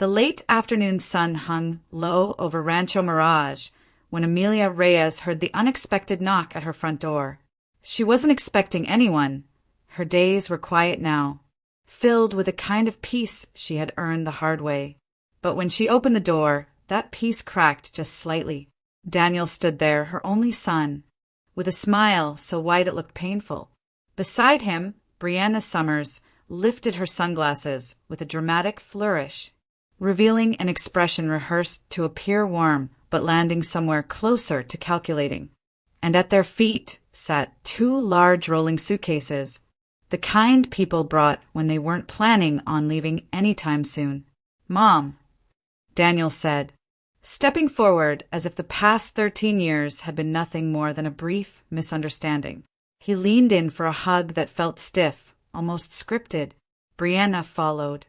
The late afternoon sun hung low over Rancho Mirage when Amelia Reyes heard the unexpected knock at her front door. She wasn't expecting anyone. Her days were quiet now, filled with a kind of peace she had earned the hard way. But when she opened the door, that peace cracked just slightly. Daniel stood there, her only son, with a smile so wide it looked painful. Beside him, Brianna Summers lifted her sunglasses with a dramatic flourish, revealing an expression rehearsed to appear warm but landing somewhere closer to calculating. And at their feet sat two large rolling suitcases, the kind people brought when they weren't planning on leaving anytime soon. "Mom," Daniel said, stepping forward as if the past 13 years had been nothing more than a brief misunderstanding. He leaned in for a hug that felt stiff, almost scripted. Brianna followed,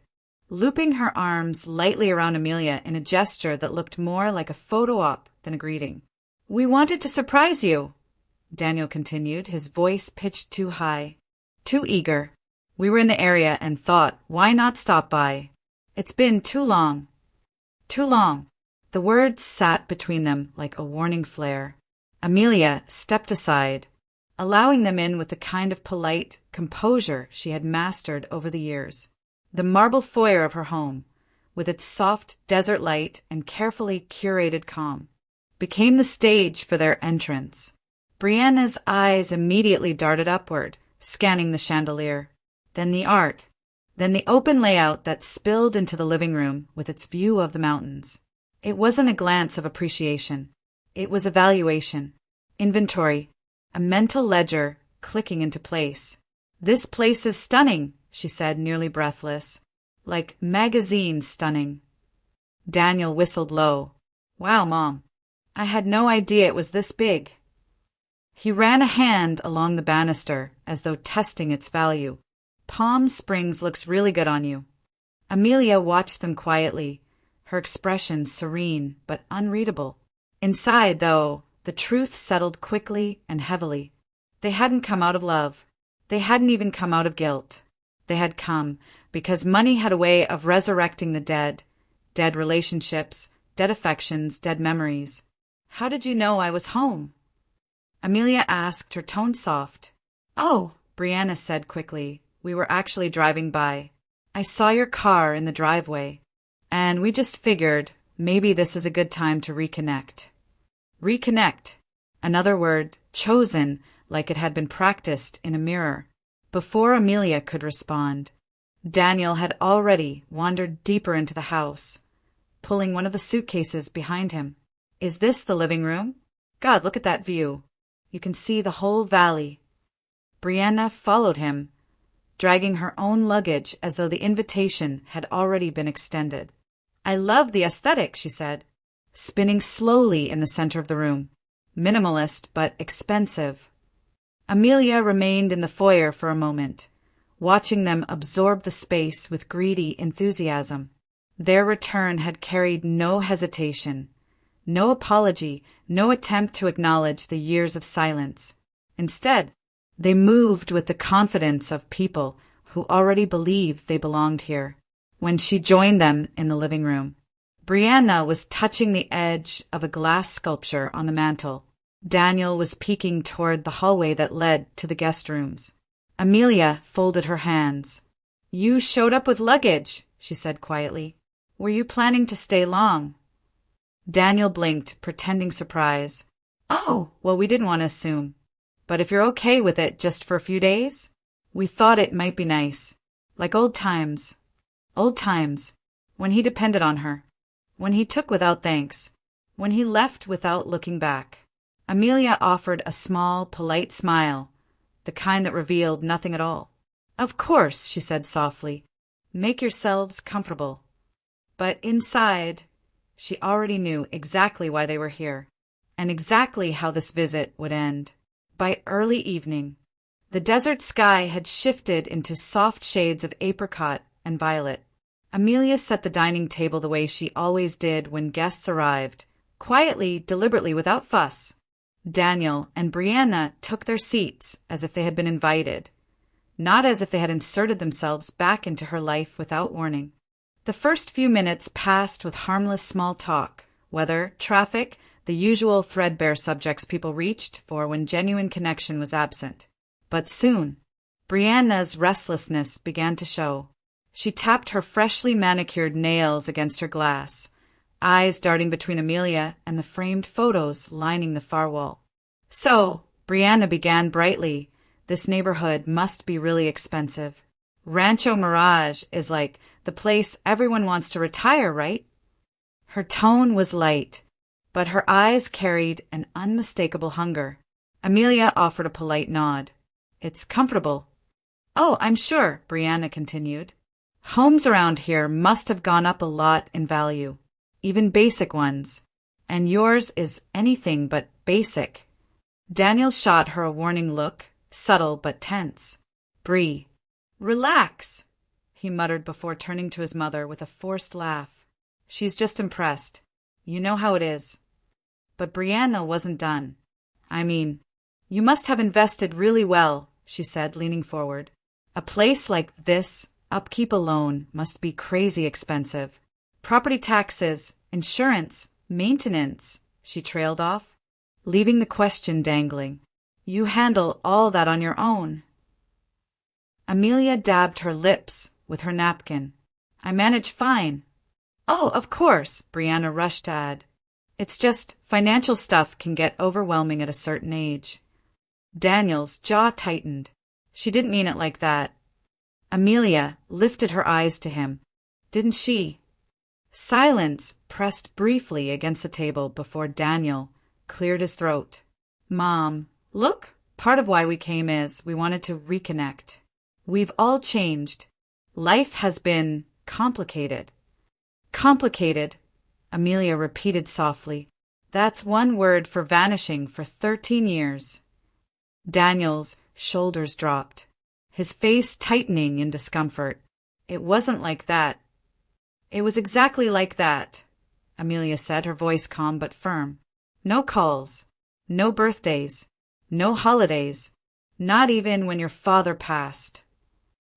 looping her arms lightly around Amelia in a gesture that looked more like a photo op than a greeting. "We wanted to surprise you," Daniel continued, his voice pitched too high, too eager. "We were in the area and thought, why not stop by? It's been too long." Too long. The words sat between them like a warning flare. Amelia stepped aside, allowing them in with the kind of polite composure she had mastered over the years. The marble foyer of her home, with its soft desert light and carefully curated calm, became the stage for their entrance. Brianna's eyes immediately darted upward, scanning the chandelier, then the art, then the open layout that spilled into the living room with its view of the mountains. It wasn't a glance of appreciation. It was evaluation, inventory, a mental ledger clicking into place. "This place is stunning," she said, nearly breathless. "Like magazine stunning." Daniel whistled low. "Wow, Mom. I had no idea it was this big." He ran a hand along the banister as though testing its value. "Palm Springs looks really good on you." Amelia watched them quietly, her expression serene but unreadable. Inside, though, the truth settled quickly and heavily. They hadn't come out of love. They hadn't even come out of guilt. They had come because money had a way of resurrecting the dead. Dead relationships, dead affections, dead memories. "How did you know I was home?" Amelia asked, her tone soft. "Oh," Brianna said quickly, "we were actually driving by. I saw your car in the driveway, and we just figured maybe this is a good time to reconnect." Reconnect. Another word, chosen like it had been practiced in a mirror. Before Amelia could respond, Daniel had already wandered deeper into the house, pulling one of the suitcases behind him. "Is this the living room? God, look at that view. You can see the whole valley." Brianna followed him, dragging her own luggage as though the invitation had already been extended. "I love the aesthetic," she said, spinning slowly in the center of the room. Minimalist, but expensive. Amelia remained in the foyer for a moment, watching them absorb the space with greedy enthusiasm. Their return had carried no hesitation, no apology, no attempt to acknowledge the years of silence. Instead, they moved with the confidence of people who already believed they belonged here. When she joined them in the living room, Brianna was touching the edge of a glass sculpture on the mantel. Daniel was peeking toward the hallway that led to the guest rooms. Amelia folded her hands. "You showed up with luggage," she said quietly. "Were you planning to stay long?" Daniel blinked, pretending surprise. "Oh, well, we didn't want to assume. But if you're okay with it just for a few days? We thought it might be nice. Like old times. Old times. When he depended on her. When he took without thanks. When he left without looking back." Amelia offered a small, polite smile, the kind that revealed nothing at all. "Of course," she said softly. "Make yourselves comfortable." But inside, she already knew exactly why they were here, and exactly how this visit would end. By early evening, the desert sky had shifted into soft shades of apricot and violet. Amelia set the dining table the way she always did when guests arrived, quietly, deliberately, without fuss. Daniel and Brianna took their seats as if they had been invited, not as if they had inserted themselves back into her life without warning. The first few minutes passed with harmless small talk, weather, traffic, the usual threadbare subjects people reached for when genuine connection was absent. But soon, Brianna's restlessness began to show. She tapped her freshly manicured nails against her glass, eyes darting between Amelia and the framed photos lining the far wall. "So," Brianna began brightly, "this neighborhood must be really expensive. Rancho Mirage is like the place everyone wants to retire, right?" Her tone was light, but her eyes carried an unmistakable hunger. Amelia offered a polite nod. "It's comfortable." "Oh, I'm sure," Brianna continued. "Homes around here must have gone up a lot in value, even basic ones. And yours is anything but basic." Daniel shot her a warning look, subtle but tense. "Bree, relax," he muttered before turning to his mother with a forced laugh. "She's just impressed. You know how it is." But Brianna wasn't done. "I mean, you must have invested really well," she said, leaning forward. "A place like this, upkeep alone, must be crazy expensive. Property taxes, insurance, maintenance," she trailed off, leaving the question dangling. "You handle all that on your own?" Amelia dabbed her lips with her napkin. "I manage fine." "Oh, of course," Brianna rushed to add. "It's just financial stuff can get overwhelming at a certain age." Daniel's jaw tightened. "She didn't mean it like that." Amelia lifted her eyes to him. "Didn't she?" Silence pressed briefly against the table before Daniel cleared his throat. "Mom, look, part of why we came is we wanted to reconnect. We've all changed. Life has been complicated." "Complicated," Amelia repeated softly. "That's one word for vanishing for 13 years. Daniel's shoulders dropped, his face tightening in discomfort. "It wasn't like that." "It was exactly like that," Amelia said, her voice calm but firm. "No calls, no birthdays, no holidays, not even when your father passed."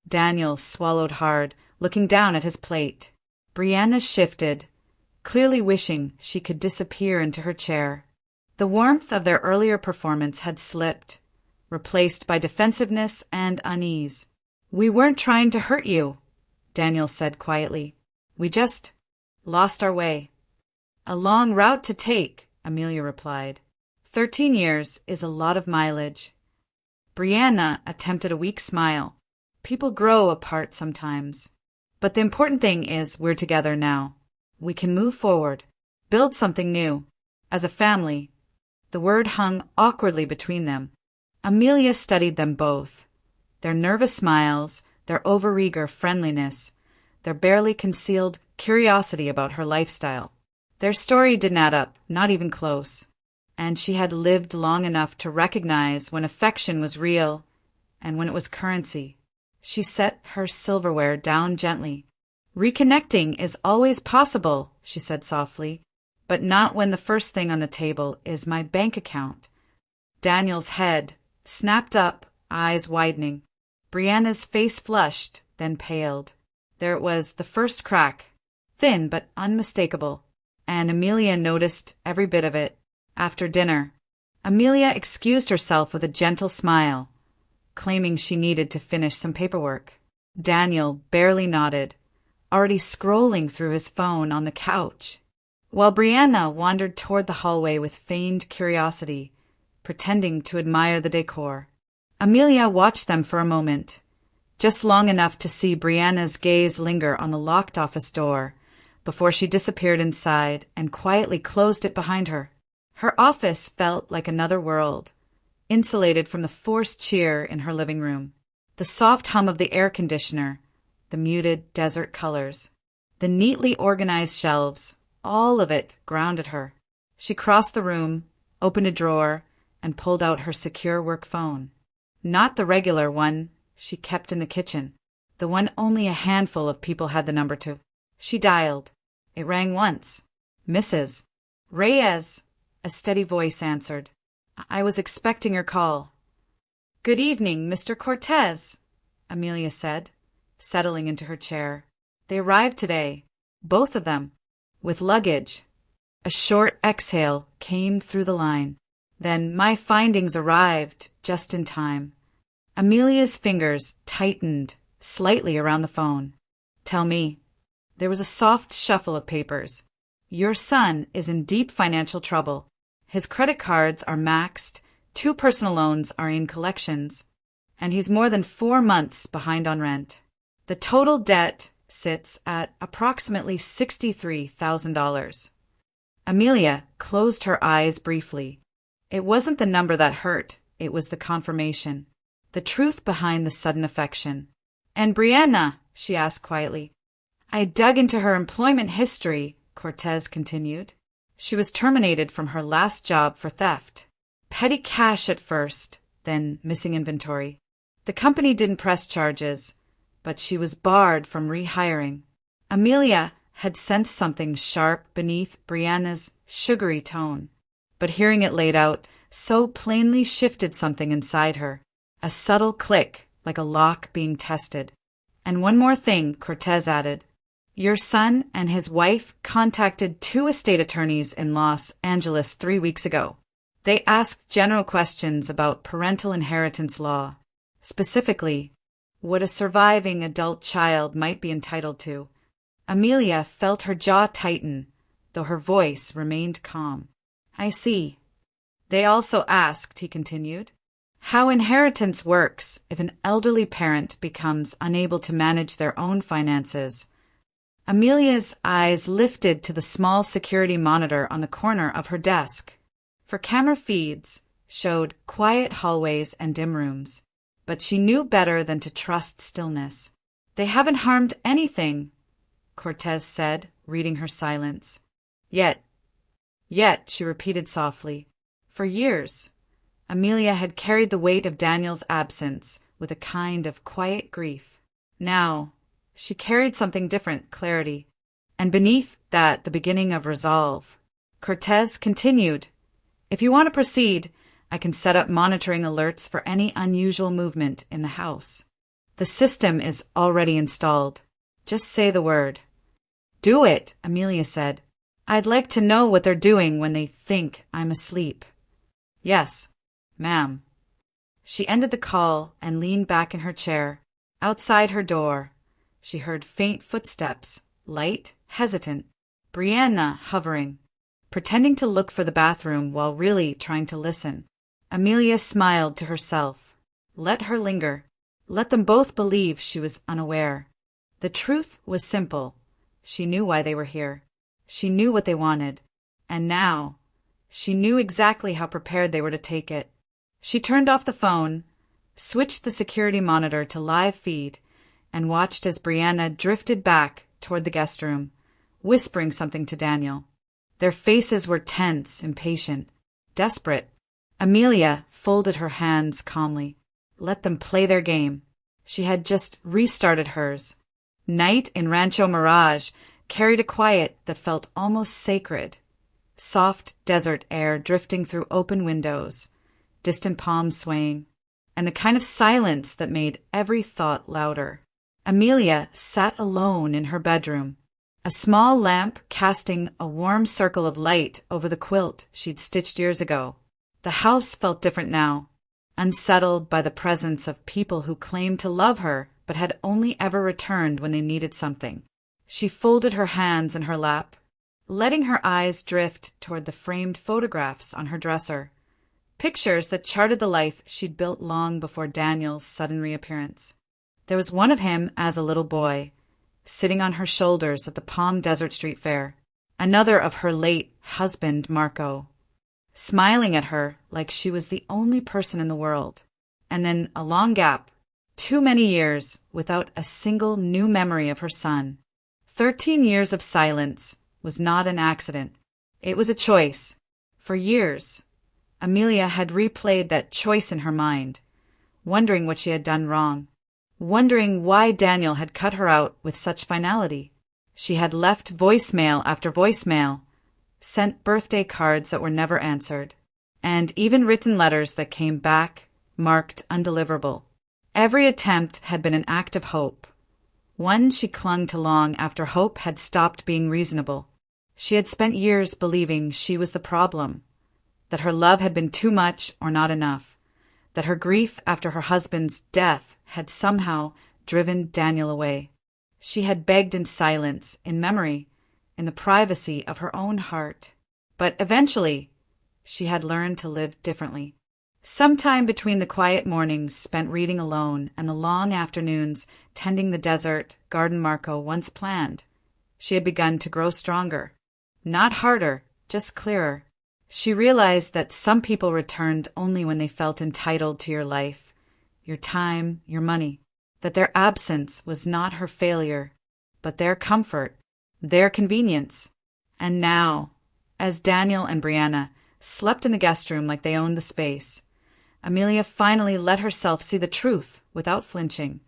Daniel swallowed hard, looking down at his plate. Brianna shifted, clearly wishing she could disappear into her chair. The warmth of their earlier performance had slipped, replaced by defensiveness and unease. "We weren't trying to hurt you," Daniel said quietly. "We just lost our way." "A long route to take," Amelia replied. 13 years is a lot of mileage." Brianna attempted a weak smile. "People grow apart sometimes. But the important thing is we're together now. We can move forward, build something new, as a family." The word hung awkwardly between them. Amelia studied them both. Their nervous smiles, their overeager friendliness, their barely concealed curiosity about her lifestyle. Their story didn't add up, not even close. And she had lived long enough to recognize when affection was real and when it was currency. She set her silverware down gently. "Reconnecting is always possible," she said softly, "but not when the first thing on the table is my bank account." Daniel's head snapped up, eyes widening. Brianna's face flushed, then paled. There it was, the first crack, thin but unmistakable, and Amelia noticed every bit of it. After dinner, Amelia excused herself with a gentle smile, claiming she needed to finish some paperwork. Daniel barely nodded, already scrolling through his phone on the couch, while Brianna wandered toward the hallway with feigned curiosity, pretending to admire the decor. Amelia watched them for a moment, just long enough to see Brianna's gaze linger on the locked office door before she disappeared inside and quietly closed it behind her. Her office felt like another world, insulated from the forced cheer in her living room. The soft hum of the air conditioner, the muted desert colors, the neatly organized shelves, all of it grounded her. She crossed the room, opened a drawer, and pulled out her secure work phone. Not the regular one she kept in the kitchen, the one only a handful of people had the number to. She dialed. It rang once. "Mrs. Reyes," a steady voice answered. "I was expecting your call." "Good evening, Mr. Cortez," Amelia said, settling into her chair. They arrived today, both of them, with luggage. A short exhale came through the line. Then my findings arrived just in time. Amelia's fingers tightened slightly around the phone. Tell me. There was a soft shuffle of papers. Your son is in deep financial trouble. His credit cards are maxed, 2 personal loans are in collections, and he's more than 4 months behind on rent. The total debt sits at approximately $63,000. Amelia closed her eyes briefly. It wasn't the number that hurt, it was the confirmation, the truth behind the sudden affection. And Brianna, she asked quietly. I dug into her employment history, Cortez continued. She was terminated from her last job for theft. Petty cash at first, then missing inventory. The company didn't press charges, but she was barred from rehiring. Amelia had sensed something sharp beneath Brianna's sugary tone, but hearing it laid out so plainly shifted something inside her. A subtle click, like a lock being tested. And one more thing, Cortez added. Your son and his wife contacted 2 estate attorneys in Los Angeles 3 weeks ago. They asked general questions about parental inheritance law, specifically, what a surviving adult child might be entitled to. Amelia felt her jaw tighten, though her voice remained calm. I see. They also asked, he continued, how inheritance works if an elderly parent becomes unable to manage their own finances. Amelia's eyes lifted to the small security monitor on the corner of her desk. For camera feeds showed quiet hallways and dim rooms, but she knew better than to trust stillness. They haven't harmed anything, Cortez said, reading her silence. Yet, she repeated softly. For years, Amelia had carried the weight of Daniel's absence with a kind of quiet grief. Now, she carried something different, clarity, and beneath that the beginning of resolve. Cortez continued, if you want to proceed, I can set up monitoring alerts for any unusual movement in the house. The system is already installed. Just say the word. Do it, Amelia said. I'd like to know what they're doing when they think I'm asleep. Yes, ma'am. She ended the call and leaned back in her chair. Outside her door, she heard faint footsteps, light, hesitant. Brianna hovering, pretending to look for the bathroom while really trying to listen. Amelia smiled to herself. Let her linger. Let them both believe she was unaware. The truth was simple. She knew why they were here. She knew what they wanted. And now, she knew exactly how prepared they were to take it. She turned off the phone, switched the security monitor to live feed, and watched as Brianna drifted back toward the guest room, whispering something to Daniel. Their faces were tense, impatient, desperate. Amelia folded her hands calmly. Let them play their game. She had just restarted hers. Night in Rancho Mirage carried a quiet that felt almost sacred. Soft desert air drifting through open windows, distant palms swaying, and the kind of silence that made every thought louder. Amelia sat alone in her bedroom, a small lamp casting a warm circle of light over the quilt she'd stitched years ago. The house felt different now, unsettled by the presence of people who claimed to love her but had only ever returned when they needed something. She folded her hands in her lap, letting her eyes drift toward the framed photographs on her dresser, pictures that charted the life she'd built long before Daniel's sudden reappearance. There was one of him as a little boy, sitting on her shoulders at the Palm Desert Street Fair, another of her late husband, Marco, smiling at her like she was the only person in the world, and then a long gap, too many years without a single new memory of her son. 13 years of silence was not an accident. It was a choice. For years, Amelia had replayed that choice in her mind, wondering what she had done wrong, wondering why Daniel had cut her out with such finality. She had left voicemail after voicemail, sent birthday cards that were never answered, and even written letters that came back marked undeliverable. Every attempt had been an act of hope, One she clung to long after hope had stopped being reasonable. She had spent years believing she was the problem, that her love had been too much or not enough, that her grief after her husband's death had somehow driven Daniel away. She had begged in silence, in memory, in the privacy of her own heart. But eventually, she had learned to live differently. Sometime between the quiet mornings spent reading alone and the long afternoons tending the desert garden Marco once planned, she had begun to grow stronger. Not harder, just clearer. She realized that some people returned only when they felt entitled to your life, your time, your money, that their absence was not her failure, but their comfort, their convenience. And now, as Daniel and Brianna slept in the guest room like they owned the space, Amelia finally let herself see the truth without flinching.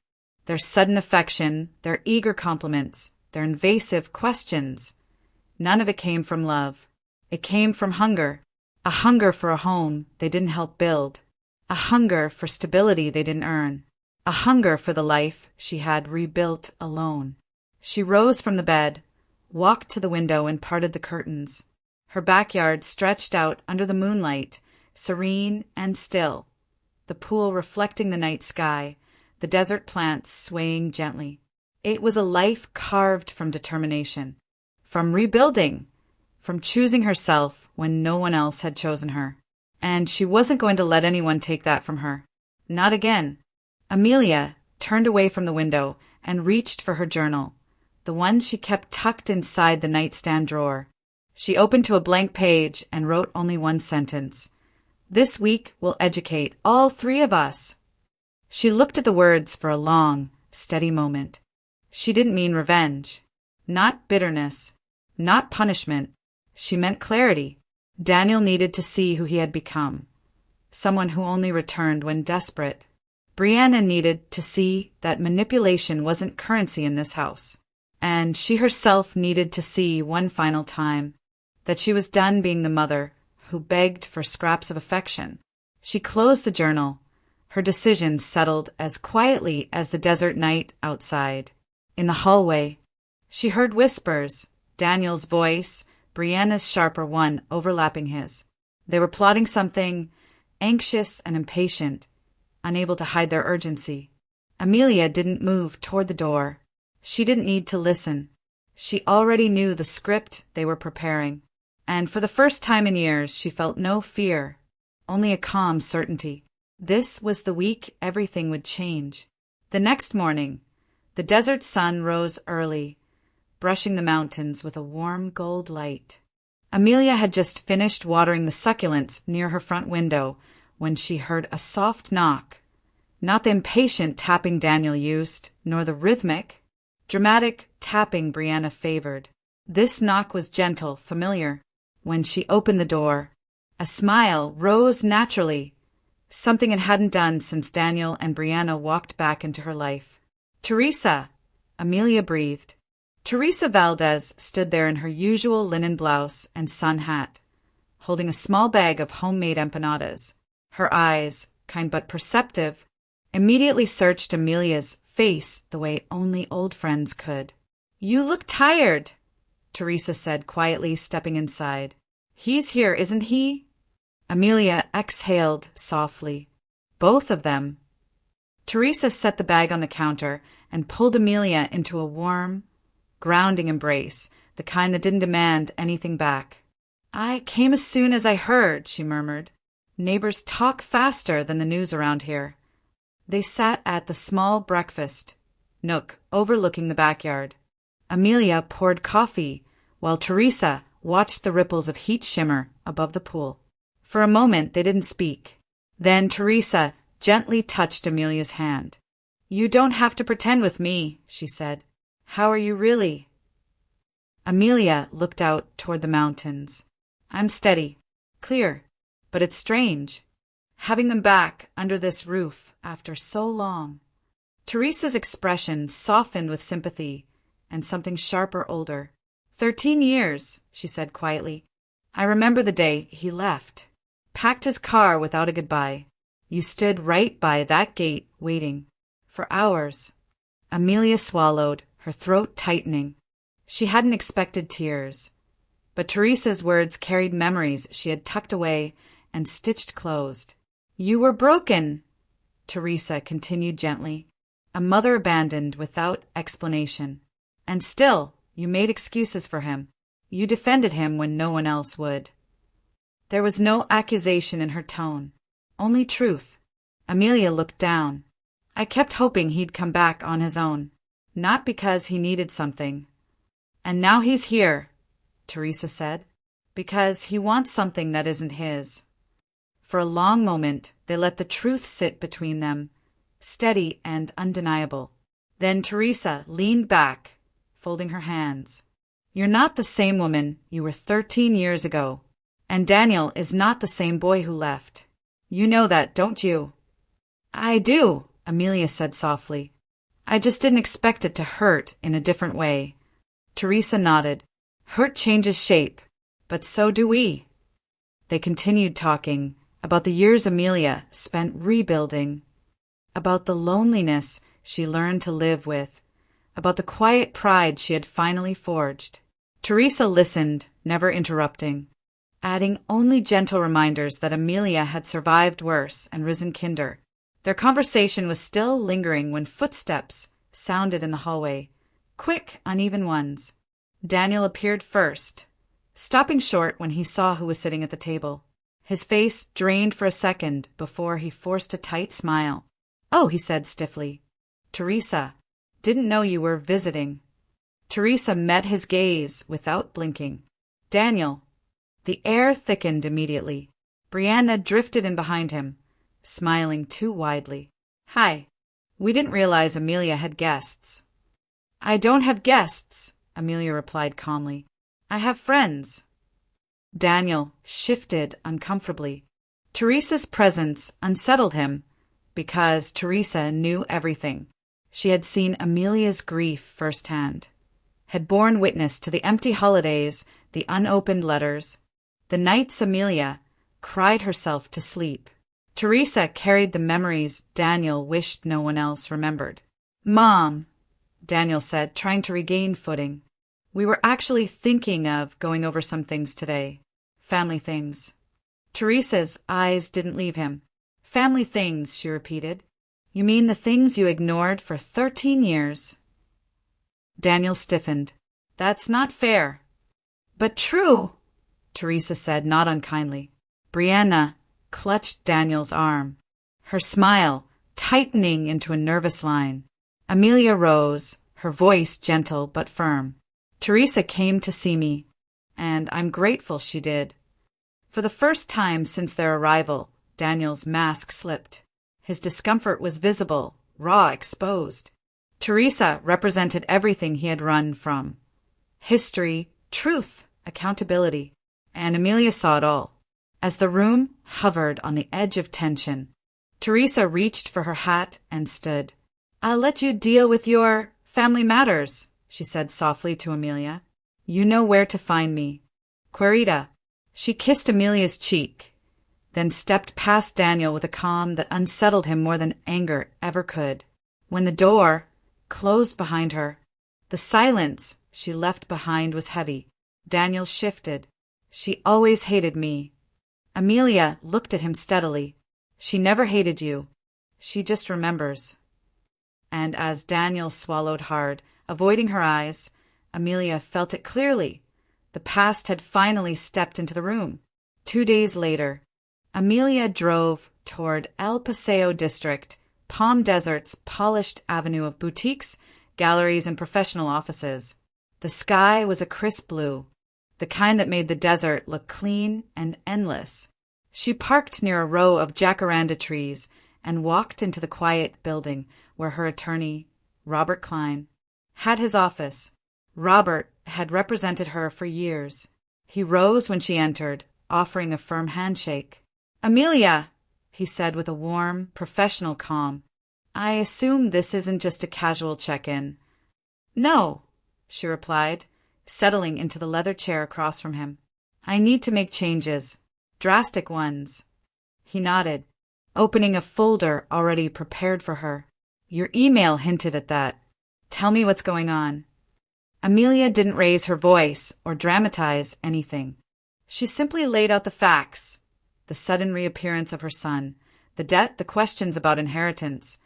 Their sudden affection, their eager compliments, their invasive questions, none of it came from love. It came from hunger, a hunger for a home they didn't help build, a hunger for stability they didn't earn, a hunger for the life she had rebuilt alone. She rose from the bed, walked to the window and parted the curtains. Her backyard stretched out under the moonlight, serene and still, the pool reflecting the night sky, the desert plants swaying gently. It was a life carved from determination, from rebuilding, from choosing herself when no one else had chosen her. And she wasn't going to let anyone take that from her. Not again. Amelia turned away from the window and reached for her journal, the one she kept tucked inside the nightstand drawer. She opened to a blank page and wrote only one sentence. "This week will educate all three of us." She looked at the words for a long, steady moment. She didn't mean revenge, not bitterness, not punishment. She meant clarity. Daniel needed to see who he had become, someone who only returned when desperate. Brianna needed to see that manipulation wasn't currency in this house. And she herself needed to see one final time that she was done being the mother who begged for scraps of affection. She closed the journal, her decision settled as quietly as the desert night outside. In the hallway, she heard whispers, Daniel's voice, Brianna's sharper one overlapping his. They were plotting something, anxious and impatient, unable to hide their urgency. Amelia didn't move toward the door. She didn't need to listen. She already knew the script they were preparing. And for the first time in years, she felt no fear, only a calm certainty. This was the week everything would change. The next morning, the desert sun rose early, brushing the mountains with a warm gold light. Amelia had just finished watering the succulents near her front window when she heard a soft knock, not the impatient tapping Daniel used, nor the rhythmic, dramatic tapping Brianna favored. This knock was gentle, familiar. When she opened the door, a smile rose naturally, something it hadn't done since Daniel and Brianna walked back into her life. "Teresa," Amelia breathed. Teresa Valdez stood there in her usual linen blouse and sun hat, holding a small bag of homemade empanadas. Her eyes, kind but perceptive, immediately searched Amelia's face the way only old friends could. "You look tired," Teresa said quietly, stepping inside. "He's here, isn't he?" Amelia exhaled softly. "Both of them." Teresa set the bag on the counter and pulled Amelia into a warm, grounding embrace, the kind that didn't demand anything back. "I came as soon as I heard," she murmured. "Neighbors talk faster than the news around here." They sat at the small breakfast nook overlooking the backyard. Amelia poured coffee, while Teresa watched the ripples of heat shimmer above the pool. For a moment they didn't speak. Then Teresa gently touched Amelia's hand. "You don't have to pretend with me," she said. "How are you really?" Amelia looked out toward the mountains. "I'm steady, clear, but it's strange, having them back under this roof after so long." Teresa's expression softened with sympathy and something sharper older. 13 years, she said quietly. "I remember the day he left. Packed his car without a goodbye. You stood right by that gate waiting. For hours." Amelia swallowed, her throat tightening. She hadn't expected tears, but Teresa's words carried memories she had tucked away and stitched closed. "You were broken," Teresa continued gently, "a mother abandoned without explanation. And still, you made excuses for him. You defended him when no one else would." There was no accusation in her tone, only truth. Amelia looked down. "I kept hoping he'd come back on his own, not because he needed something. And now he's here," Teresa said, "because he wants something that isn't his." For a long moment, they let the truth sit between them, steady and undeniable. Then Teresa leaned back, folding her hands. "You're not the same woman you were 13 years ago, and Daniel is not the same boy who left. You know that, don't you?" "I do," Amelia said softly. "I just didn't expect it to hurt in a different way." Teresa nodded. "Hurt changes shape, but so do we." They continued talking about the years Amelia spent rebuilding, about the loneliness she learned to live with, about the quiet pride she had finally forged. Teresa listened, never interrupting, adding only gentle reminders that Amelia had survived worse and risen kinder. Their conversation was still lingering when footsteps sounded in the hallway, quick, uneven ones. Daniel appeared first, stopping short when he saw who was sitting at the table. His face drained for a second before he forced a tight smile. "Oh," he said stiffly. "Teresa, didn't know you were visiting." Teresa met his gaze without blinking. "Daniel." The air thickened immediately. Brianna drifted in behind him, smiling too widely. "Hi. We didn't realize Amelia had guests." "I don't have guests," Amelia replied calmly. "I have friends." Daniel shifted uncomfortably. Teresa's presence unsettled him because Teresa knew everything. She had seen Amelia's grief firsthand, had borne witness to the empty holidays, the unopened letters, the nights Amelia cried herself to sleep. Teresa carried the memories Daniel wished no one else remembered. "Mom," Daniel said, trying to regain footing, "we were actually thinking of going over some things today. Family things." Teresa's eyes didn't leave him. "Family things," she repeated. "You mean the things you ignored for 13 years?" Daniel stiffened. "That's not fair." "But true," Teresa said, not unkindly. Brianna clutched Daniel's arm, her smile tightening into a nervous line. Amelia rose, her voice gentle but firm. "Teresa came to see me, and I'm grateful she did." For the first time since their arrival, Daniel's mask slipped. His discomfort was visible, raw, exposed. Teresa represented everything he had run from: history, truth, accountability, and Amelia saw it all. As the room hovered on the edge of tension, Teresa reached for her hat and stood. "I'll let you deal with your family matters," she said softly to Amelia. "You know where to find me. Querida." She kissed Amelia's cheek, then stepped past Daniel with a calm that unsettled him more than anger ever could. When the door closed behind her, the silence she left behind was heavy. Daniel shifted. "She always hated me." Amelia looked at him steadily. "She never hated you. She just remembers." And as Daniel swallowed hard, avoiding her eyes, Amelia felt it clearly. The past had finally stepped into the room. 2 days later, Amelia drove toward El Paseo District, Palm Desert's polished avenue of boutiques, galleries, and professional offices. The sky was a crisp blue, the kind that made the desert look clean and endless. She parked near a row of jacaranda trees and walked into the quiet building where her attorney, Robert Klein, had his office. Robert had represented her for years. He rose when she entered, offering a firm handshake. "Amelia," he said with a warm, professional calm, "I assume this isn't just a casual check-in." "No," she replied, settling into the leather chair across from him. "I need to make changes. Drastic ones." He nodded, opening a folder already prepared for her. "Your email hinted at that." Tell me what's going on." Amelia didn't raise her voice or dramatize anything. She simply laid out the facts: the sudden reappearance of her son, the debt, the questions about inheritance,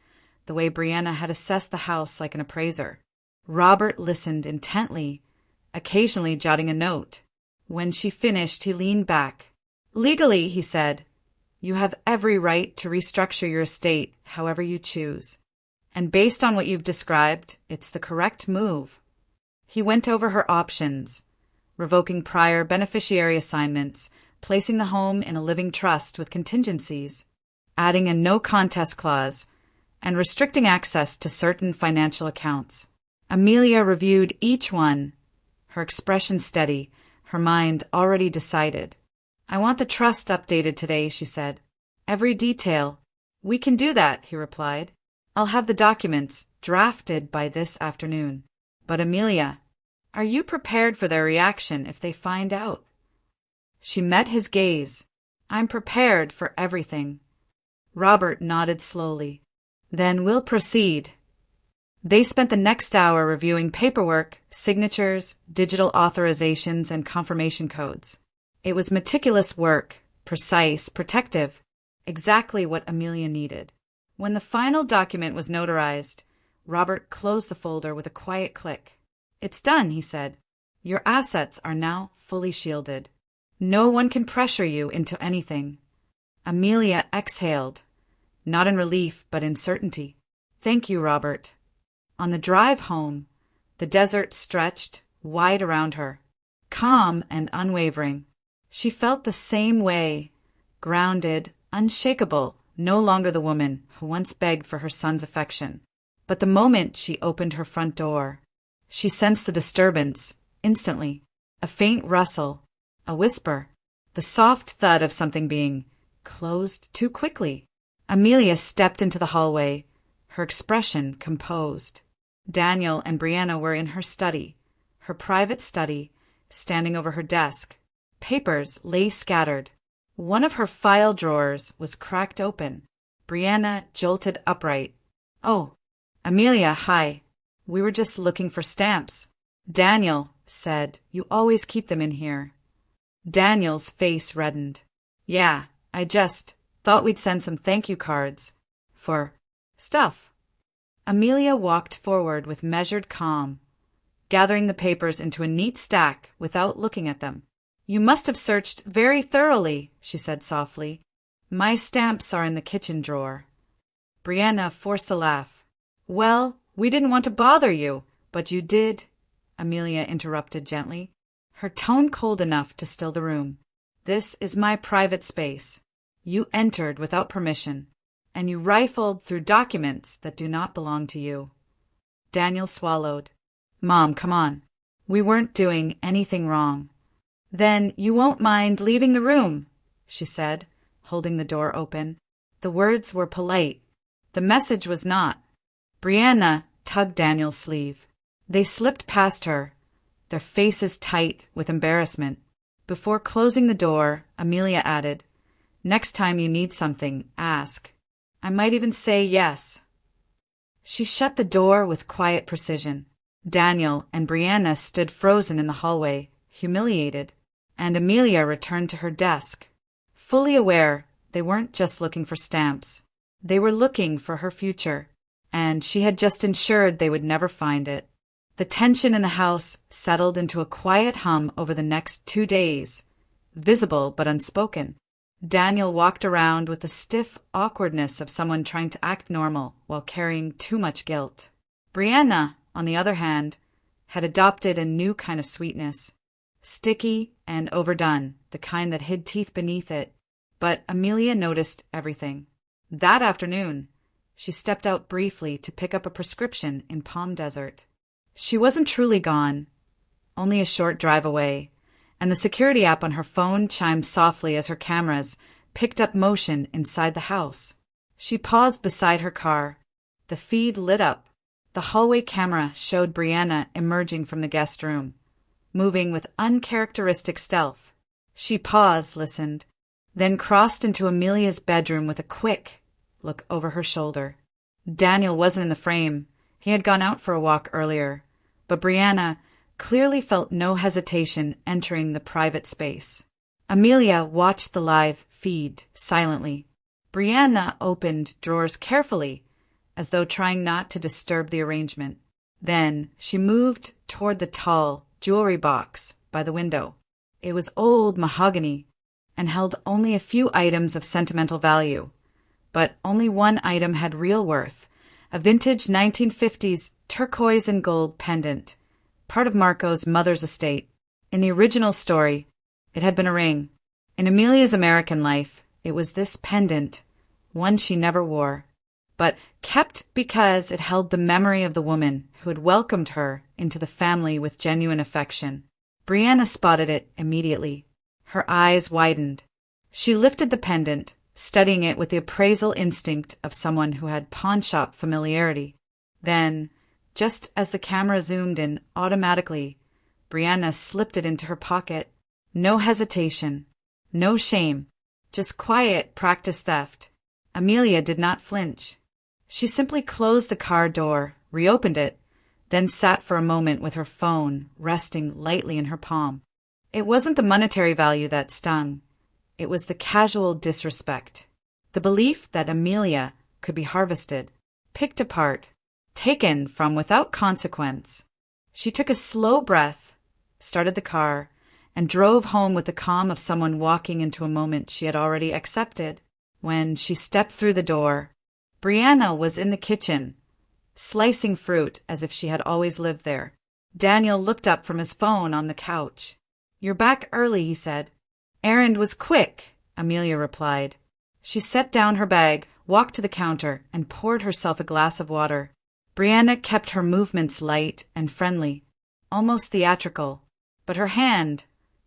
the way Brianna had assessed the house like an appraiser. Robert listened intently, occasionally jotting a note. When she finished, he leaned back. "Legally," he said, "you have every right to restructure your estate however you choose. And based on what you've described, it's the correct move." He went over her options: revoking prior beneficiary assignments, placing the home in a living trust with contingencies, adding a no-contest clause, and restricting access to certain financial accounts. Amelia reviewed each one, her expression steady, her mind already decided. "I want the trust updated today," she said. "Every detail." "We can do that," he replied. "I'll have the documents drafted by this afternoon." "But Amelia, are you prepared for their reaction if they find out?" She met his gaze. "I'm prepared for everything." Robert nodded slowly. "Then we'll proceed." They spent the next hour reviewing paperwork, signatures, digital authorizations, and confirmation codes. It was meticulous work, precise, protective, exactly what Amelia needed. When the final document was notarized, Robert closed the folder with a quiet click. "It's done," he said. "Your assets are now fully shielded. No one can pressure you into anything." Amelia exhaled, not in relief but in certainty. "Thank you, Robert." On the drive home, the desert stretched wide around her, calm and unwavering. She felt the same way, grounded, unshakable, no longer the woman who once begged for her son's affection. But the moment she opened her front door, she sensed the disturbance instantly. A faint rustle, a whisper, the soft thud of something being closed too quickly. Amelia stepped into the hallway, her expression composed. Daniel and Brianna were in her study, her private study, standing over her desk. Papers lay scattered. One of her file drawers was cracked open. Brianna jolted upright. "Oh, Amelia, hi. We were just looking for stamps. Daniel said you always keep them in here." Daniel's face reddened. "Yeah, I just thought we'd send some thank you cards for stuff." Amelia walked forward with measured calm, gathering the papers into a neat stack without looking at them. "You must have searched very thoroughly," she said softly. "My stamps are in the kitchen drawer." Brianna forced a laugh. "Well, we didn't want to bother you, but you did," Amelia interrupted gently, her tone cold enough to still the room. "This is my private space. You entered without permission, and you rifled through documents that do not belong to you." Daniel swallowed. "Mom, come on. We weren't doing anything wrong." "Then you won't mind leaving the room," she said, holding the door open. The words were polite. The message was not. Brianna tugged Daniel's sleeve. They slipped past her, their faces tight with embarrassment. Before closing the door, Amelia added, "Next time you need something, ask. I might even say yes." She shut the door with quiet precision. Daniel and Brianna stood frozen in the hallway, humiliated, and Amelia returned to her desk, fully aware they weren't just looking for stamps. They were looking for her future, and she had just ensured they would never find it. The tension in the house settled into a quiet hum over the next 2 days, visible but unspoken. Daniel walked around with the stiff awkwardness of someone trying to act normal while carrying too much guilt. Brianna, on the other hand, had adopted a new kind of sweetness, sticky and overdone, the kind that hid teeth beneath it. But Amelia noticed everything. That afternoon, she stepped out briefly to pick up a prescription in Palm Desert. She wasn't truly gone, only a short drive away, and the security app on her phone chimed softly as her cameras picked up motion inside the house. She paused beside her car. The feed lit up. The hallway camera showed Brianna emerging from the guest room, moving with uncharacteristic stealth. She paused, listened, then crossed into Amelia's bedroom with a quick look over her shoulder. Daniel wasn't in the frame. He had gone out for a walk earlier, but Brianna clearly felt no hesitation entering the private space. Amelia watched the live feed silently. Brianna opened drawers carefully, as though trying not to disturb the arrangement. Then she moved toward the tall jewelry box by the window. It was old mahogany and held only a few items of sentimental value. But only one item had real worth, a vintage 1950s turquoise and gold pendant, part of Marco's mother's estate. In the original story, it had been a ring. In Amelia's American life, it was this pendant, one she never wore, but kept because it held the memory of the woman who had welcomed her into the family with genuine affection. Brianna spotted it immediately. Her eyes widened. She lifted the pendant, studying it with the appraisal instinct of someone who had pawnshop familiarity. Then, just as the camera zoomed in automatically, Brianna slipped it into her pocket. No hesitation, no shame, just quiet practice theft. Amelia did not flinch. She simply closed the car door, reopened it, then sat for a moment with her phone resting lightly in her palm. It wasn't the monetary value that stung. It was the casual disrespect. The belief that Amelia could be harvested, picked apart, taken from without consequence. She took a slow breath, started the car, and drove home with the calm of someone walking into a moment she had already accepted. When she stepped through the door, Brianna was in the kitchen, slicing fruit as if she had always lived there. Daniel looked up from his phone on the couch. "You're back early," he said. "Errand was quick," Amelia replied. She set down her bag, walked to the counter, and poured herself a glass of water. Brianna kept her movements light and friendly, almost theatrical, but her hand,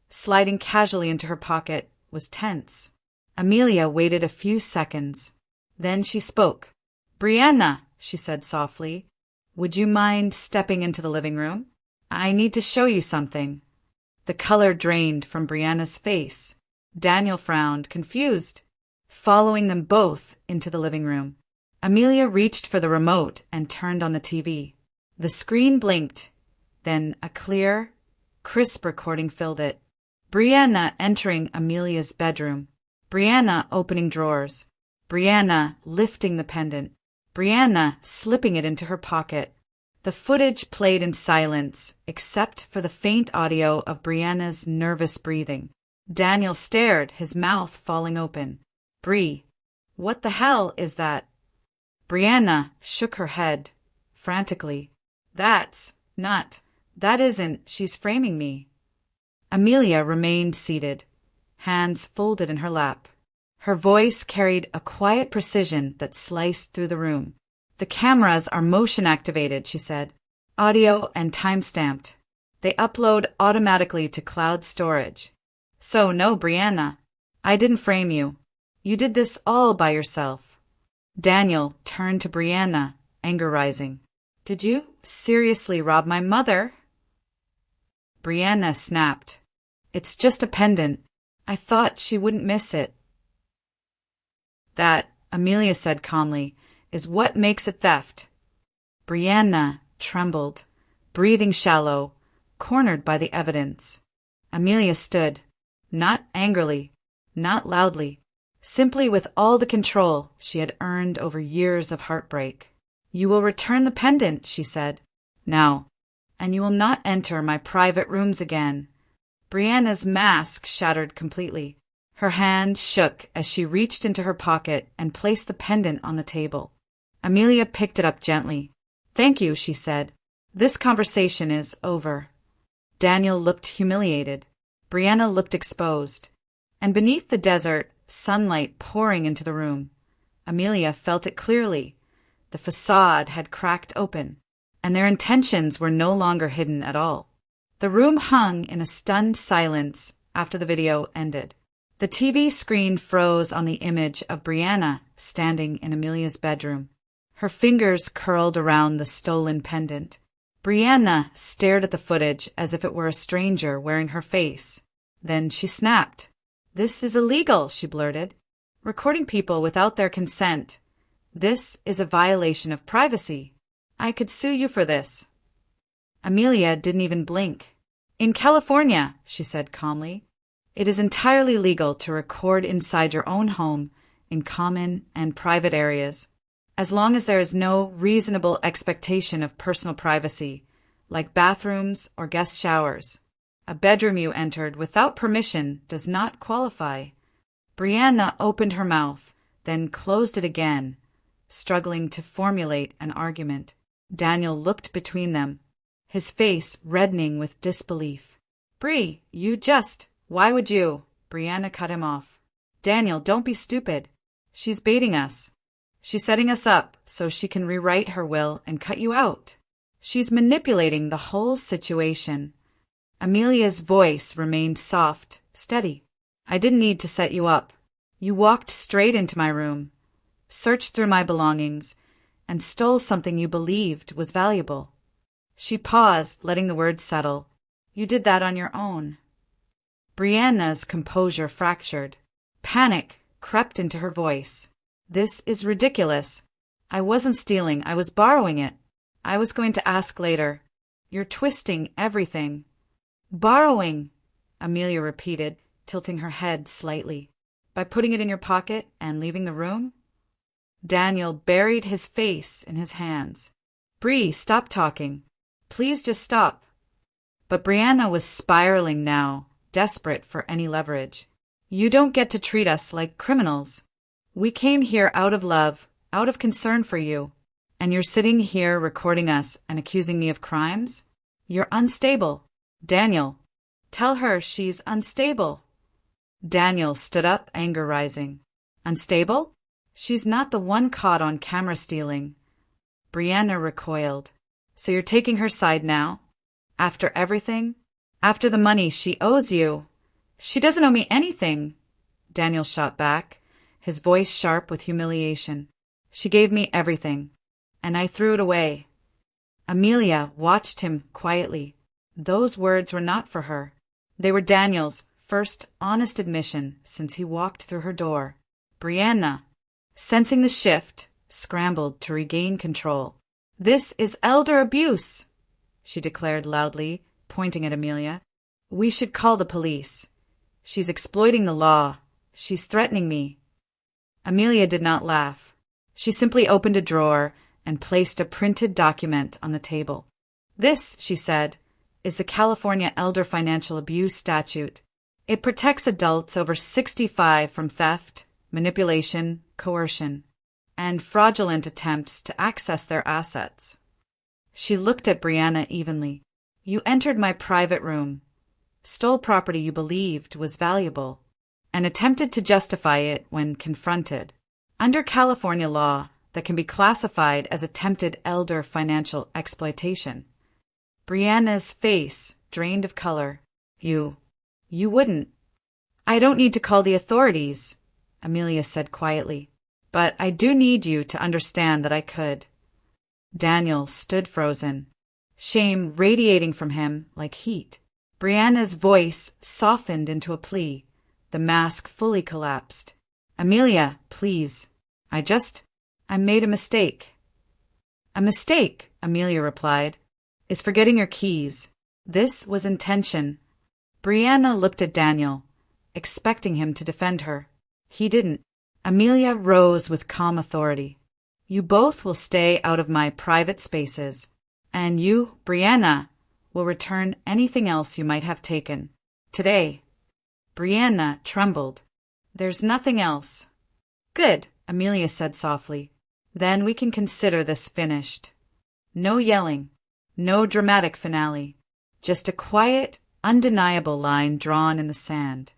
sliding casually into her pocket, was tense. Amelia waited a few seconds. Then she spoke. "Brianna," she said softly, "would you mind stepping into the living room? I need to show you something." The color drained from Brianna's face. Daniel frowned, confused, following them both into the living room. Amelia reached for the remote and turned on the TV. The screen blinked. Then a clear, crisp recording filled it. Brianna entering Amelia's bedroom. Brianna opening drawers. Brianna lifting the pendant. Brianna slipping it into her pocket. The footage played in silence, except for the faint audio of Brianna's nervous breathing. Daniel stared, his mouth falling open. "Bri, what the hell is that?" Brianna shook her head, frantically. That isn't, she's framing me." Amelia remained seated, hands folded in her lap. Her voice carried a quiet precision that sliced through the room. "The cameras are motion-activated," she said. "Audio and time-stamped. They upload automatically to cloud storage. So no, Brianna, I didn't frame you. You did this all by yourself." Daniel turned to Brianna, anger rising. "Did you seriously rob my mother?" Brianna snapped. "It's just a pendant. I thought she wouldn't miss it." "That," Amelia said calmly, "is what makes it theft." Brianna trembled, breathing shallow, cornered by the evidence. Amelia stood, not angrily, not loudly, simply with all the control she had earned over years of heartbreak. "You will return the pendant," she said. "Now, and you will not enter my private rooms again." Brianna's mask shattered completely. Her hand shook as she reached into her pocket and placed the pendant on the table. Amelia picked it up gently. "Thank you," she said. "This conversation is over." Daniel looked humiliated. Brianna looked exposed. And beneath the desert, sunlight pouring into the room, Amelia felt it clearly. The facade had cracked open, and their intentions were no longer hidden at all. The room hung in a stunned silence after the video ended. The TV screen froze on the image of Brianna standing in Amelia's bedroom. Her fingers curled around the stolen pendant. Brianna stared at the footage as if it were a stranger wearing her face. Then she snapped. "This is illegal," she blurted. "Recording people without their consent. This is a violation of privacy." I could sue you for this. Amelia didn't even blink. In California, she said calmly, it is entirely legal to record inside your own home in common and private areas, as long as there is no reasonable expectation of personal privacy, like bathrooms or guest showers. A bedroom you entered without permission does not qualify. Brianna opened her mouth, then closed it again, struggling to formulate an argument. Daniel looked between them, his face reddening with disbelief. Bree, why would you? Brianna cut him off. Daniel, don't be stupid. She's baiting us. She's setting us up so she can rewrite her will and cut you out. She's manipulating the whole situation. Amelia's voice remained soft, steady. I didn't need to set you up. You walked straight into my room, searched through my belongings, and stole something you believed was valuable. She paused, letting the words settle. You did that on your own. Brianna's composure fractured. Panic crept into her voice. This is ridiculous. I wasn't stealing, I was borrowing it. I was going to ask later. You're twisting everything. Borrowing, Amelia repeated, tilting her head slightly. By putting it in your pocket and leaving the room? Daniel buried his face in his hands. Bree, stop talking. Please just stop. But Brianna was spiraling now, desperate for any leverage. You don't get to treat us like criminals. We came here out of love, out of concern for you. And you're sitting here recording us and accusing me of crimes? You're unstable. Daniel, tell her she's unstable. Daniel stood up, anger rising. Unstable? She's not the one caught on camera stealing. Brianna recoiled. So you're taking her side now? After everything? After the money she owes you? She doesn't owe me anything. Daniel shot back, his voice sharp with humiliation. She gave me everything, and I threw it away. Amelia watched him quietly. Those words were not for her. They were Daniel's first honest admission since he walked through her door. Brianna, sensing the shift, scrambled to regain control. This is elder abuse, she declared loudly, pointing at Amelia. We should call the police. She's exploiting the law. She's threatening me. Amelia did not laugh. She simply opened a drawer and placed a printed document on the table. This, she said, is the California Elder Financial Abuse Statute. It protects adults over 65 from theft, manipulation, coercion, and fraudulent attempts to access their assets. She looked at Brianna evenly. You entered my private room, stole property you believed was valuable, and attempted to justify it when confronted. Under California law, that can be classified as attempted elder financial exploitation. Brianna's face drained of color. You wouldn't. I don't need to call the authorities, Amelia said quietly, but I do need you to understand that I could. Daniel stood frozen, shame radiating from him like heat. Brianna's voice softened into a plea. The mask fully collapsed. Amelia, please. I made a mistake. A mistake, Amelia replied, is forgetting your keys. This was intention. Brianna looked at Daniel, expecting him to defend her. He didn't. Amelia rose with calm authority. You both will stay out of my private spaces, and you, Brianna, will return anything else you might have taken. Today. Brianna trembled. There's nothing else. Good, Amelia said softly. Then we can consider this finished. No yelling, no dramatic finale, just a quiet, undeniable line drawn in the sand.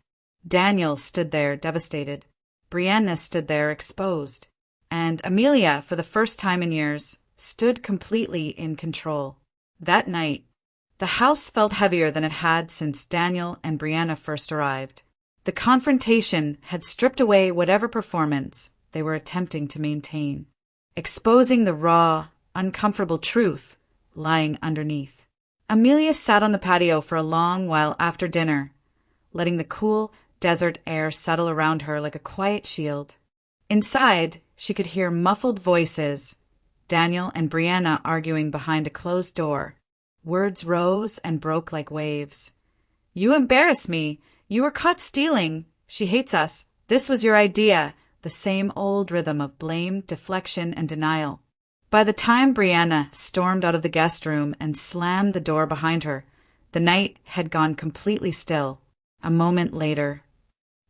Daniel stood there devastated. Brianna stood there exposed. And Amelia, for the first time in years, stood completely in control. That night, the house felt heavier than it had since Daniel and Brianna first arrived. The confrontation had stripped away whatever performance they were attempting to maintain, exposing the raw, uncomfortable truth lying underneath. Amelia sat on the patio for a long while after dinner, letting the cool desert air settle around her like a quiet shield. Inside, she could hear muffled voices, Daniel and Brianna arguing behind a closed door. Words rose and broke like waves. You embarrass me. You were caught stealing. She hates us. This was your idea. The same old rhythm of blame, deflection, and denial. By the time Brianna stormed out of the guest room and slammed the door behind her, the night had gone completely still. A moment later,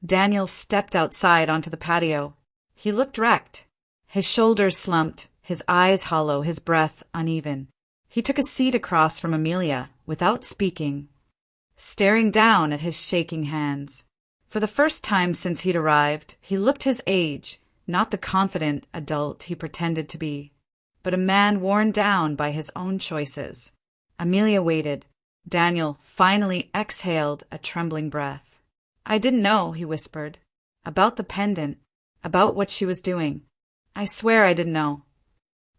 Daniel stepped outside onto the patio. He looked wrecked. His shoulders slumped, his eyes hollow, his breath uneven. He took a seat across from Amelia, without speaking, staring down at his shaking hands. For the first time since he'd arrived, he looked his age, not the confident adult he pretended to be, but a man worn down by his own choices. Amelia waited. Daniel finally exhaled a trembling breath. I didn't know, he whispered. About the pendant, about what she was doing. I swear I didn't know.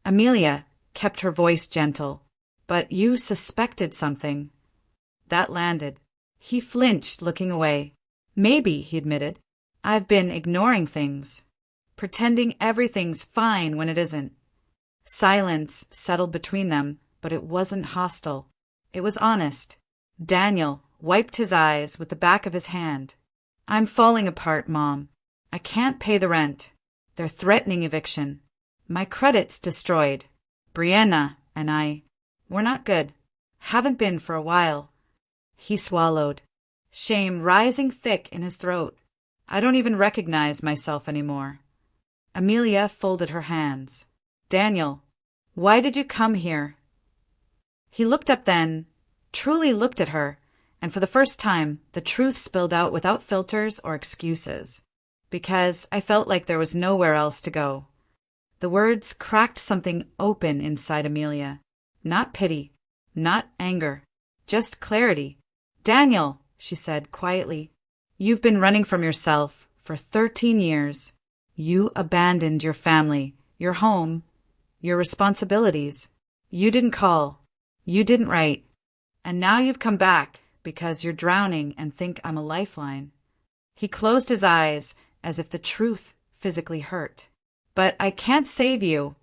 Amelia kept her voice gentle. But you suspected something. That landed. He flinched, looking away. Maybe, he admitted. I've been ignoring things. Pretending everything's fine when it isn't. Silence settled between them, but it wasn't hostile. It was honest. Daniel wiped his eyes with the back of his hand. I'm falling apart, Mom. I can't pay the rent. They're threatening eviction. My credit's destroyed. Brianna and we're not good. Haven't been for a while. He swallowed, shame rising thick in his throat. I don't even recognize myself anymore. Amelia folded her hands. Daniel, why did you come here? He looked up then, truly looked at her, and for the first time, the truth spilled out without filters or excuses. Because I felt like there was nowhere else to go. The words cracked something open inside Amelia. Not pity, not anger, just clarity. Daniel, she said quietly, you've been running from yourself for 13 years. You abandoned your family, your home, your responsibilities. You didn't call. You didn't write. And now you've come back because you're drowning and think I'm a lifeline. He closed his eyes as if the truth physically hurt. But I can't save you,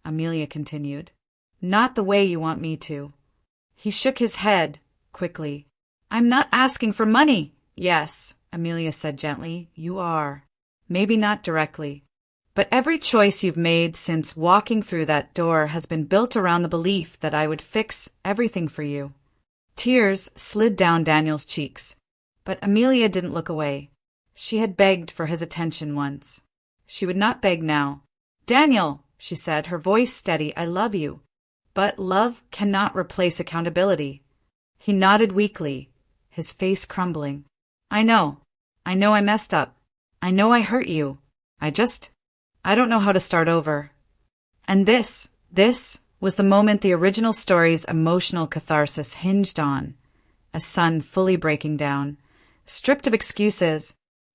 Amelia continued. Not the way you want me to. He shook his head quickly. I'm not asking for money. Yes, Amelia said gently, you are. Maybe not directly. But every choice you've made since walking through that door has been built around the belief that I would fix everything for you. Tears slid down Daniel's cheeks. But Amelia didn't look away. She had begged for his attention once. She would not beg now. Daniel, she said, her voice steady, I love you. But love cannot replace accountability. He nodded weakly, his face crumbling. I know I messed up. I know I hurt you. I don't know how to start over. And this was the moment the original story's emotional catharsis hinged on. A son fully breaking down, stripped of excuses,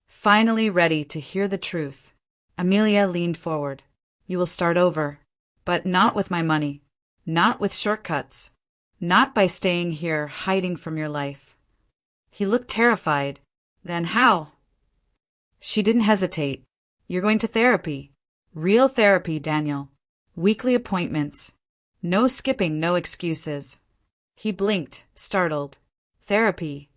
finally ready to hear the truth. Amelia leaned forward. You will start over, but not with my money, not with shortcuts, not by staying here hiding from your life. He looked terrified. Then how? She didn't hesitate. You're going to therapy. Real therapy, Daniel. Weekly appointments. No skipping, no excuses. He blinked, startled. Therapy.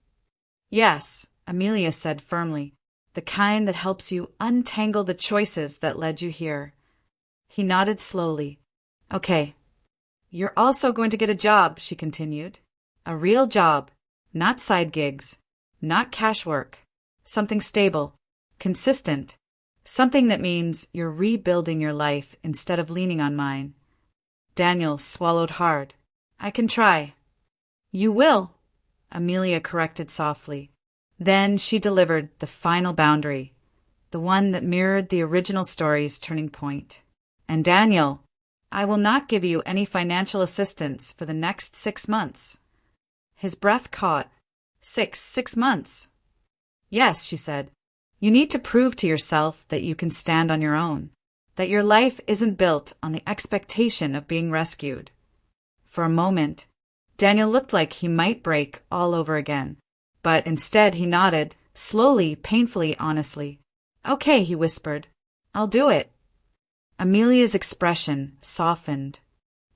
Yes, Amelia said firmly. The kind that helps you untangle the choices that led you here. He nodded slowly. Okay. You're also going to get a job, she continued. A real job. Not side gigs. Not cash work. Something stable. Consistent. Something that means you're rebuilding your life instead of leaning on mine. Daniel swallowed hard. I can try. You will, Amelia corrected softly. Then she delivered the final boundary, the one that mirrored the original story's turning point. And Daniel, I will not give you any financial assistance for the next 6 months. His breath caught. 6 months. Yes, she said. You need to prove to yourself that you can stand on your own, that your life isn't built on the expectation of being rescued. For a moment, Daniel looked like he might break all over again, but instead he nodded, slowly, painfully, honestly. Okay, he whispered. I'll do it. Amelia's expression softened,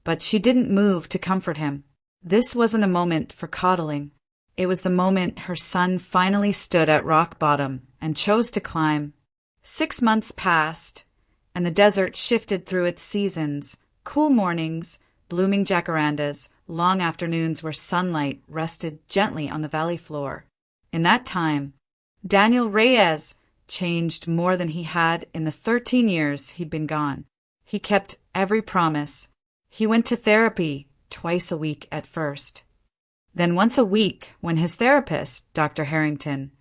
but she didn't move to comfort him. This wasn't a moment for coddling. It was the moment her son finally stood at rock bottom and chose to climb. 6 months passed, and the desert shifted through its seasons, cool mornings, blooming jacarandas, long afternoons where sunlight rested gently on the valley floor. In that time, Daniel Reyes changed more than he had in the 13 years he'd been gone. He kept every promise. He went to therapy twice a week at first. Then once a week when his therapist, Dr. Harrington,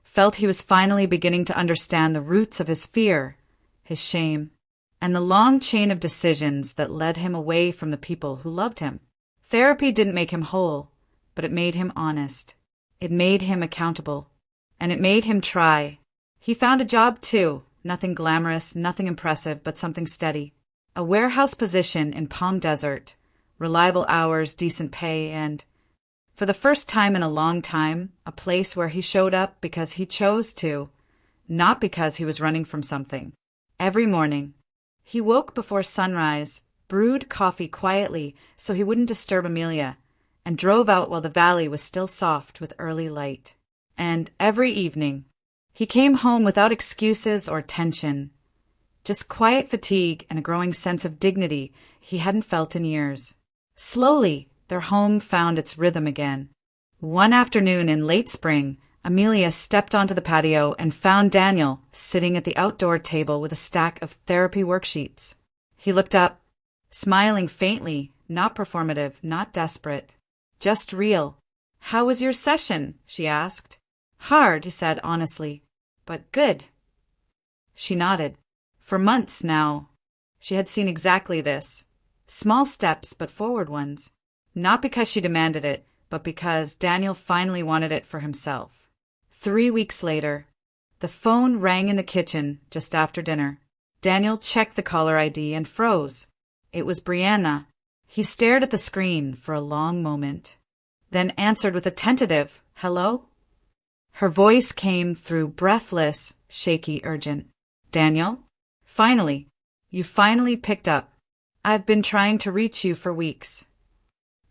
felt he was finally beginning to understand the roots of his fear, his shame, and the long chain of decisions that led him away from the people who loved him. Therapy didn't make him whole, but it made him honest. It made him accountable. And it made him try. He found a job too, nothing glamorous, nothing impressive, but something steady. A warehouse position in Palm Desert, reliable hours, decent pay, and, for the first time in a long time, a place where he showed up because he chose to, not because he was running from something. Every morning, he woke before sunrise, brewed coffee quietly so he wouldn't disturb Amelia, and drove out while the valley was still soft with early light. And every evening, he came home without excuses or tension, just quiet fatigue and a growing sense of dignity he hadn't felt in years. Slowly, their home found its rhythm again. One afternoon in late spring, Amelia stepped onto the patio and found Daniel sitting at the outdoor table with a stack of therapy worksheets. He looked up, smiling faintly, not performative, not desperate, just real. "How was your session?" she asked. "Hard," he said honestly, "but good." She nodded. For months now, she had seen exactly this. Small steps, but forward ones. Not because she demanded it, but because Daniel finally wanted it for himself. 3 weeks later, the phone rang in the kitchen just after dinner. Daniel checked the caller ID and froze. It was Brianna. He stared at the screen for a long moment, then answered with a tentative, "Hello?" Her voice came through breathless, shaky, urgent. "Daniel? Finally. You finally picked up. I've been trying to reach you for weeks."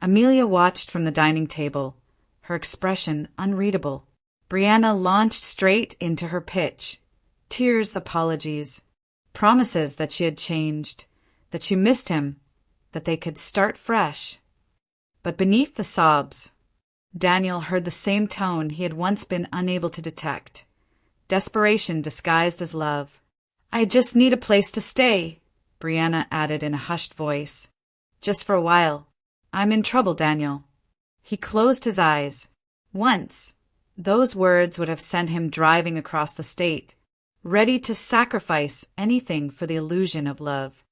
Amelia watched from the dining table, her expression unreadable. Brianna launched straight into her pitch. Tears, apologies, promises that she had changed, that she missed him, that they could start fresh. But beneath the sobs, Daniel heard the same tone he had once been unable to detect. Desperation disguised as love. "I just need a place to stay," Brianna added in a hushed voice. "Just for a while. I'm in trouble, Daniel." He closed his eyes. Once, those words would have sent him driving across the state, ready to sacrifice anything for the illusion of love.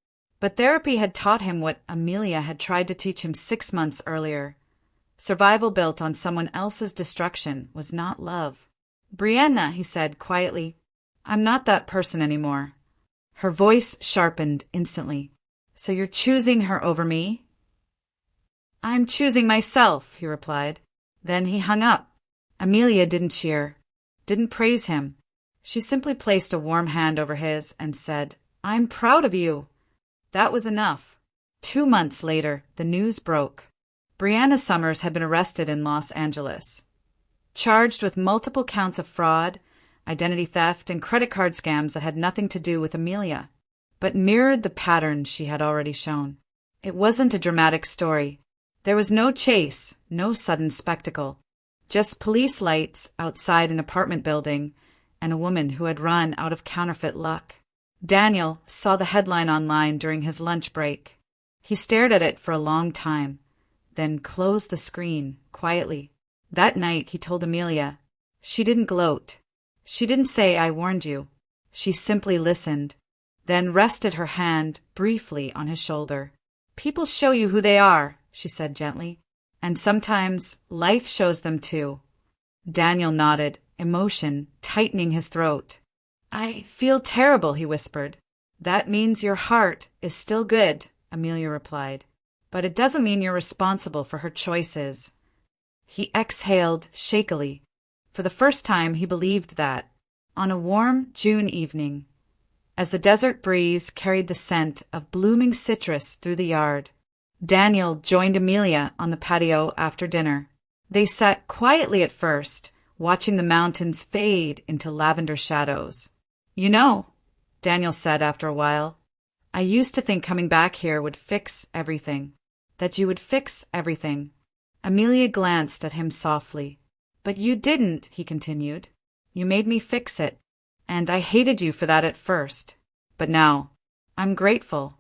But therapy had taught him what Amelia had tried to teach him 6 months earlier. Survival built on someone else's destruction was not love. "Brianna," he said quietly, "I'm not that person anymore." Her voice sharpened instantly. "So you're choosing her over me?" "I'm choosing myself," he replied. Then he hung up. Amelia didn't cheer, didn't praise him. She simply placed a warm hand over his and said, "I'm proud of you." That was enough. 2 months later, the news broke. Brianna Summers had been arrested in Los Angeles, charged with multiple counts of fraud, identity theft, and credit card scams that had nothing to do with Amelia, but mirrored the pattern she had already shown. It wasn't a dramatic story. There was no chase, no sudden spectacle, just police lights outside an apartment building and a woman who had run out of counterfeit luck. Daniel saw the headline online during his lunch break. He stared at it for a long time, then closed the screen quietly. That night he told Amelia. She didn't gloat. She didn't say, "I warned you." She simply listened, then rested her hand briefly on his shoulder. "People show you who they are," she said gently, "and sometimes life shows them too." Daniel nodded, emotion tightening his throat. "I feel terrible," he whispered. "That means your heart is still good," Amelia replied. "But it doesn't mean you're responsible for her choices." He exhaled shakily. For the first time he believed that, on a warm June evening, as the desert breeze carried the scent of blooming citrus through the yard. Daniel joined Amelia on the patio after dinner. They sat quietly at first, watching the mountains fade into lavender shadows. "You know," Daniel said after a while, "I used to think coming back here would fix everything. That you would fix everything." Amelia glanced at him softly. "But you didn't," he continued. "You made me fix it. And I hated you for that at first. But now, I'm grateful."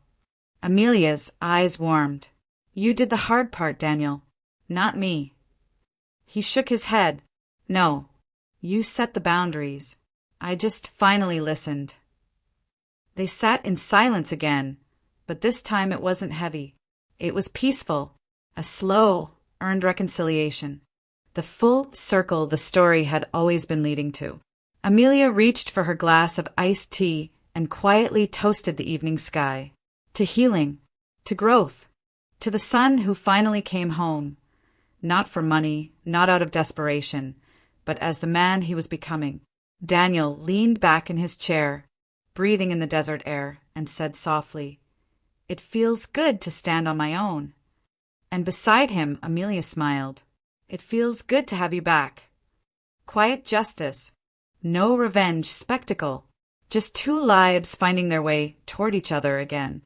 Amelia's eyes warmed. "You did the hard part, Daniel. Not me." He shook his head. "No, you set the boundaries. I just finally listened." They sat in silence again, but this time it wasn't heavy. It was peaceful, a slow, earned reconciliation. The full circle the story had always been leading to. Amelia reached for her glass of iced tea and quietly toasted the evening sky. To healing, to growth, to the son who finally came home, not for money, not out of desperation, but as the man he was becoming. Daniel leaned back in his chair, breathing in the desert air, and said softly, "It feels good to stand on my own." And beside him, Amelia smiled. "It feels good to have you back. Quiet justice. No revenge spectacle. Just two lives finding their way toward each other again."